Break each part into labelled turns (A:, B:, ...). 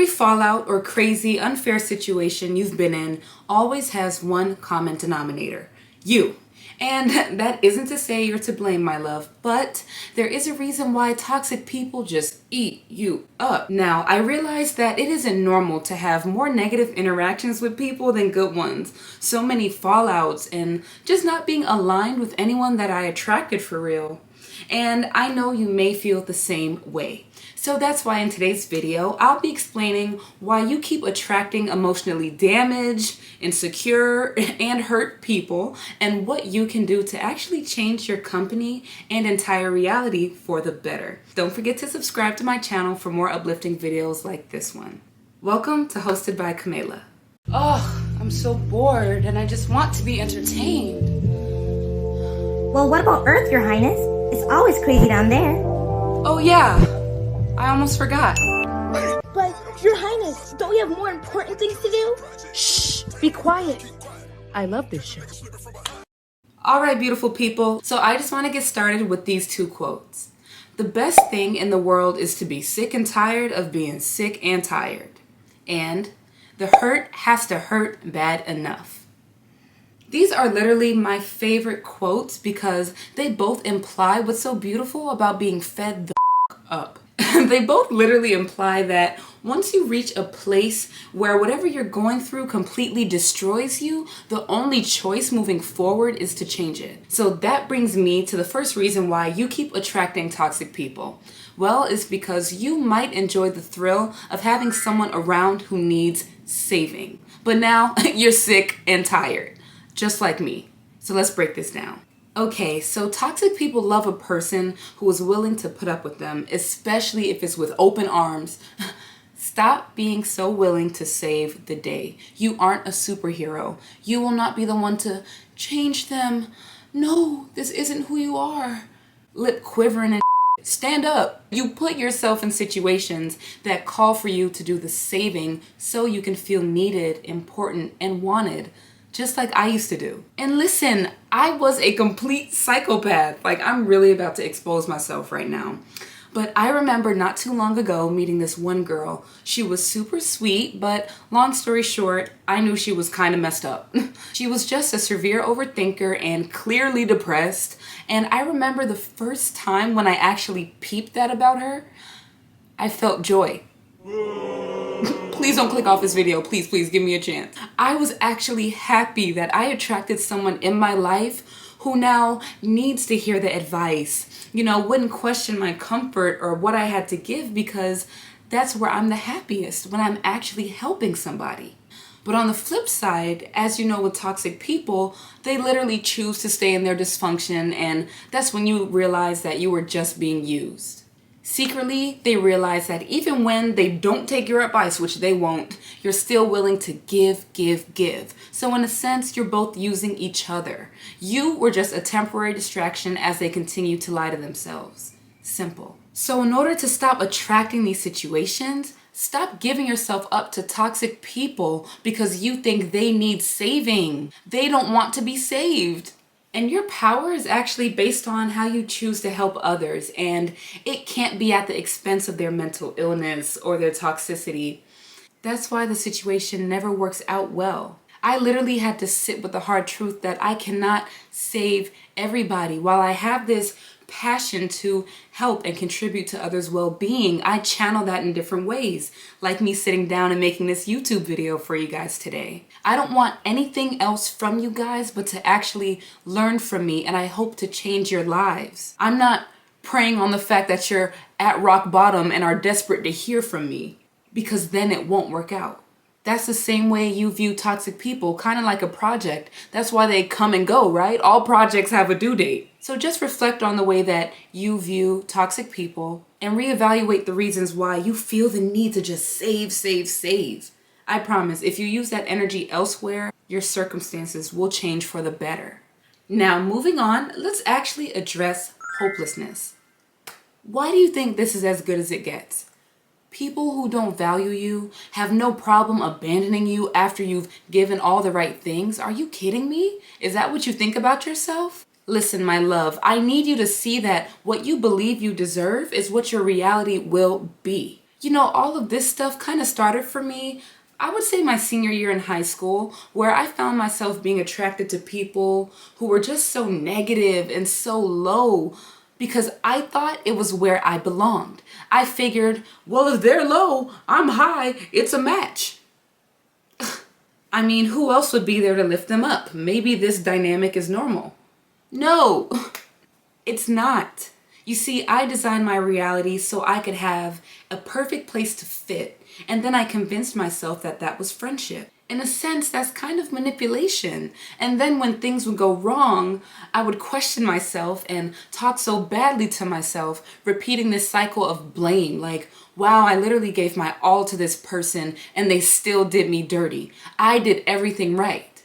A: Every fallout or crazy, unfair situation you've been in always has one common denominator: you. And that isn't to say you're to blame, my love, but there is a reason why toxic people just eat you up. Now, I realize that it isn't normal to have more negative interactions with people than good ones. So many fallouts and just not being aligned with anyone that I attracted for real. And I know you may feel the same way. So that's why in today's video, I'll be explaining why you keep attracting emotionally damaged, insecure, and hurt people, and what you can do to actually change your company and entire reality for the better. Don't forget to subscribe to my channel for more uplifting videos like this one. Welcome to Hosted by Camila. Oh, I'm so bored and I just want to be entertained.
B: Well, what about Earth, Your Highness? It's always crazy down there.
A: Oh yeah, I almost forgot.
C: But, Your Highness, don't we have more important things to do? Shh, be quiet. I love this show.
A: Alright, beautiful people, so I just want to get started with these two quotes. The best thing in the world is to be sick and tired of being sick and tired. And the hurt has to hurt bad enough. These are literally my favorite quotes because they both imply what's so beautiful about being fed the up. They both literally imply that once you reach a place where whatever you're going through completely destroys you, the only choice moving forward is to change it. So that brings me to the first reason why you keep attracting toxic people. Well, it's because you might enjoy the thrill of having someone around who needs saving. But now you're sick and tired, just like me. So let's break this down. Okay, so toxic people love a person who is willing to put up with them, especially if it's with open arms. Stop being so willing to save the day. You aren't a superhero. You will not be the one to change them. No, this isn't who you are. Lip quivering and stand up. You put yourself in situations that call for you to do the saving so you can feel needed, important, and wanted. Just like I used to do. And listen, I was a complete psychopath. Like, I'm really about to expose myself right now. But I remember not too long ago meeting this one girl. She was super sweet, but long story short, I knew she was kind of messed up. She was just a severe overthinker and clearly depressed. And I remember the first time when I actually peeped that about her, I felt joy. Please don't click off this video. Please give me a chance. I was actually happy that I attracted someone in my life who now needs to hear the advice. You know, wouldn't question my comfort or what I had to give, because that's where I'm the happiest, when I'm actually helping somebody. But on the flip side, as you know, with toxic people, they literally choose to stay in their dysfunction, and that's when you realize that you were just being used. Secretly, they realize that even when they don't take your advice, which they won't, you're still willing to give. So in a sense, you're both using each other. You were just a temporary distraction as they continue to lie to themselves. Simple. So in order to stop attracting these situations, stop giving yourself up to toxic people because you think they need saving. They don't want to be saved. And your power is actually based on how you choose to help others, and it can't be at the expense of their mental illness or their toxicity. That's why the situation never works out well. I literally had to sit with the hard truth that I cannot save everybody. While I have this passion to help and contribute to others' well-being, I channel that in different ways, like me sitting down and making this YouTube video for you guys today. I don't want anything else from you guys but to actually learn from me, and I hope to change your lives. I'm not preying on the fact that you're at rock bottom and are desperate to hear from me, because then it won't work out. That's the same way you view toxic people, kind of like a project. That's why they come and go, right? All projects have a due date. So just reflect on the way that you view toxic people and reevaluate the reasons why you feel the need to just save. I promise, if you use that energy elsewhere, your circumstances will change for the better. Now, moving on, let's actually address hopelessness. Why do you think this is as good as it gets? People who don't value you have no problem abandoning you after you've given all the right things. Are you kidding me? Is that what you think about yourself? Listen, my love, I need you to see that what you believe you deserve is what your reality will be. You know, all of this stuff kind of started for me, I would say my senior year in high school, where I found myself being attracted to people who were just so negative and so low because I thought it was where I belonged. I figured, well, if they're low, I'm high, it's a match. I mean, who else would be there to lift them up? Maybe this dynamic is normal. No, it's not. You see, I designed my reality so I could have a perfect place to fit, and then I convinced myself that that was friendship. In a sense, that's kind of manipulation. And then when things would go wrong, I would question myself and talk so badly to myself, repeating this cycle of blame, like, wow, I literally gave my all to this person and they still did me dirty. I did everything right,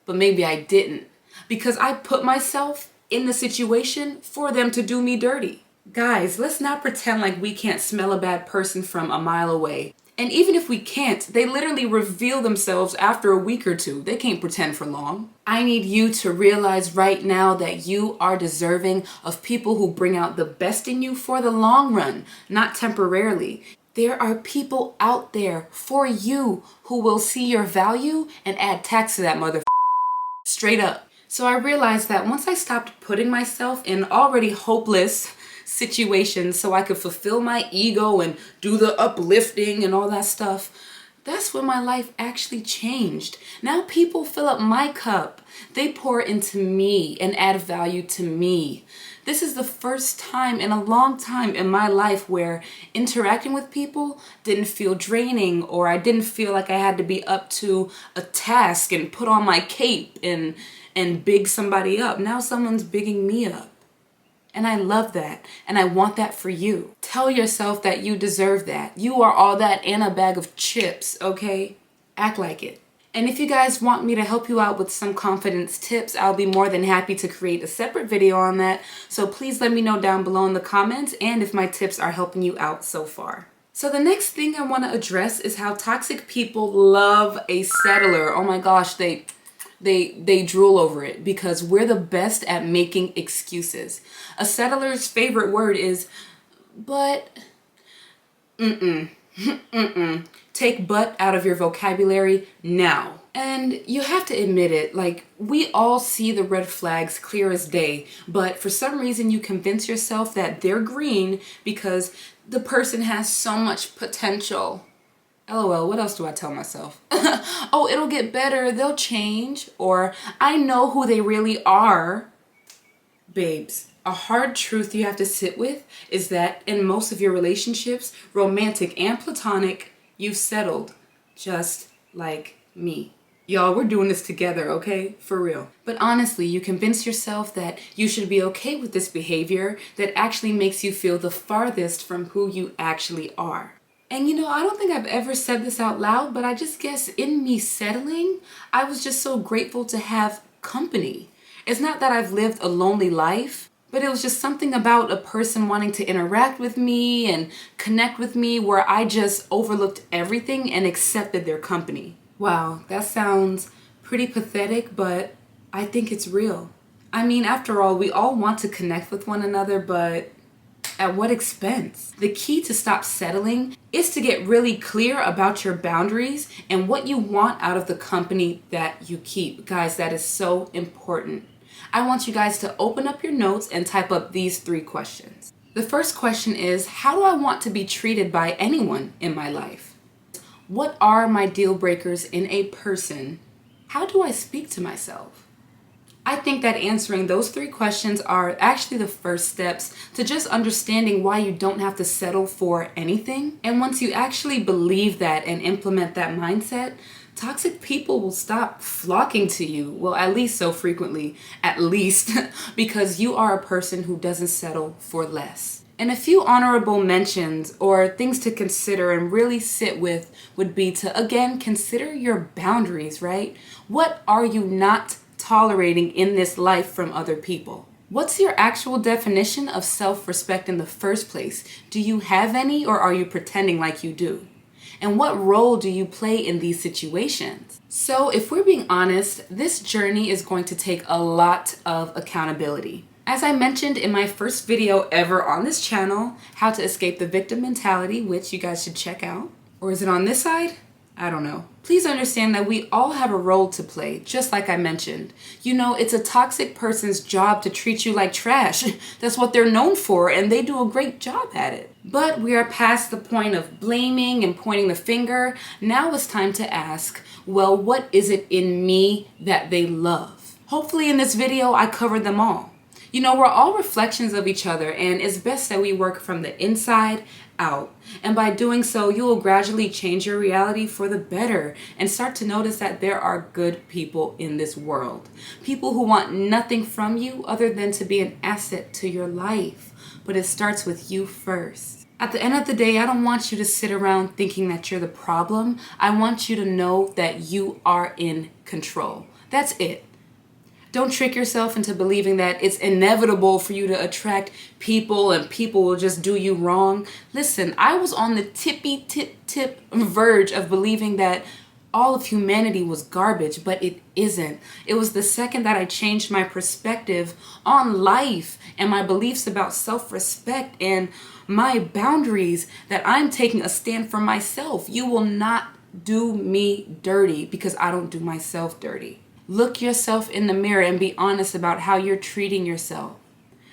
A: but maybe I didn't, because I put myself in the situation for them to do me dirty. Guys, let's not pretend like we can't smell a bad person from a mile away. And even if we can't, they literally reveal themselves after a week or two. They can't pretend for long. I need you to realize right now that you are deserving of people who bring out the best in you for the long run, not temporarily. There are people out there for you who will see your value and add tax to that mother straight up. So I realized that once I stopped putting myself in already hopeless situations so I could fulfill my ego and do the uplifting and all that stuff, that's when my life actually changed. Now people fill up my cup. They pour into me and add value to me. This is the first time in a long time in my life where interacting with people didn't feel draining, or I didn't feel like I had to be up to a task and put on my cape and big somebody up. Now someone's bigging me up. And I love that. And I want that for you. Tell yourself that you deserve that. You are all that and a bag of chips, okay? Act like it. And if you guys want me to help you out with some confidence tips, I'll be more than happy to create a separate video on that. So please let me know down below in the comments and if my tips are helping you out so far. So the next thing I want to address is how toxic people love a settler. Oh my gosh, they drool over it because we're the best at making excuses. A settler's favorite word is, but, Take but out of your vocabulary now. And you have to admit it, like, we all see the red flags clear as day, but for some reason you convince yourself that they're green because the person has so much potential. LOL, what else do I tell myself? Oh, it'll get better, they'll change, or I know who they really are. Babes, a hard truth you have to sit with is that in most of your relationships, romantic and platonic, you've settled, just like me. Y'all, we're doing this together, okay? For real. But honestly, you convince yourself that you should be okay with this behavior that actually makes you feel the farthest from who you actually are. And you know, I don't think I've ever said this out loud, but I just guess in me settling, I was just so grateful to have company. It's not that I've lived a lonely life, but it was just something about a person wanting to interact with me and connect with me where I just overlooked everything and accepted their company. Wow, that sounds pretty pathetic, but I think it's real. I mean, after all, we all want to connect with one another, but at what expense? The key to stop settling is to get really clear about your boundaries and what you want out of the company that you keep. Guys, that is so important. I want you guys to open up your notes and type up these 3 questions. The first question is, how do I want to be treated by anyone in my life? What are my deal breakers in a person? How do I speak to myself? I think that answering those 3 questions are actually the first steps to just understanding why you don't have to settle for anything. And once you actually believe that and implement that mindset, toxic people will stop flocking to you. Well, at least so frequently, at least, because you are a person who doesn't settle for less. And a few honorable mentions or things to consider and really sit with would be to, again, consider your boundaries, right? What are you not tolerating in this life from other people? What's your actual definition of self-respect in the first place? Do you have any, or are you pretending like you do? And what role do you play in these situations? So if we're being honest, this journey is going to take a lot of accountability. As I mentioned in my first video ever on this channel, how to escape the victim mentality, which you guys should check out. Or is it on this side? I don't know. Please understand that we all have a role to play, just like I mentioned. You know, it's a toxic person's job to treat you like trash. That's what they're known for, and they do a great job at it. But we are past the point of blaming and pointing the finger. Now it's time to ask, well, what is it in me that they love? Hopefully in this video, I covered them all. You know, we're all reflections of each other, and it's best that we work from the inside out. And by doing so, you will gradually change your reality for the better and start to notice that there are good people in this world. People who want nothing from you other than to be an asset to your life. But it starts with you first. At the end of the day, I don't want you to sit around thinking that you're the problem. I want you to know that you are in control. That's it. Don't trick yourself into believing that it's inevitable for you to attract people and people will just do you wrong. Listen, I was on the tip verge of believing that all of humanity was garbage, but it isn't. It was the second that I changed my perspective on life and my beliefs about self-respect and my boundaries that I'm taking a stand for myself. You will not do me dirty because I don't do myself dirty. Look yourself in the mirror and be honest about how you're treating yourself.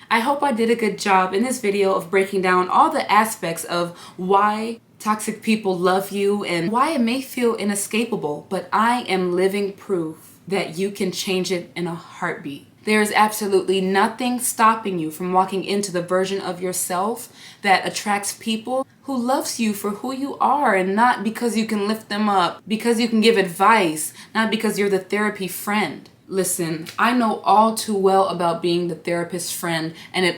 A: I hope I did a good job in this video of breaking down all the aspects of why toxic people love you and why it may feel inescapable, but I am living proof that you can change it in a heartbeat. There is absolutely nothing stopping you from walking into the version of yourself that attracts people who loves you for who you are and not because you can lift them up, because you can give advice, not because you're the therapy friend. Listen, I know all too well about being the therapist friend, and it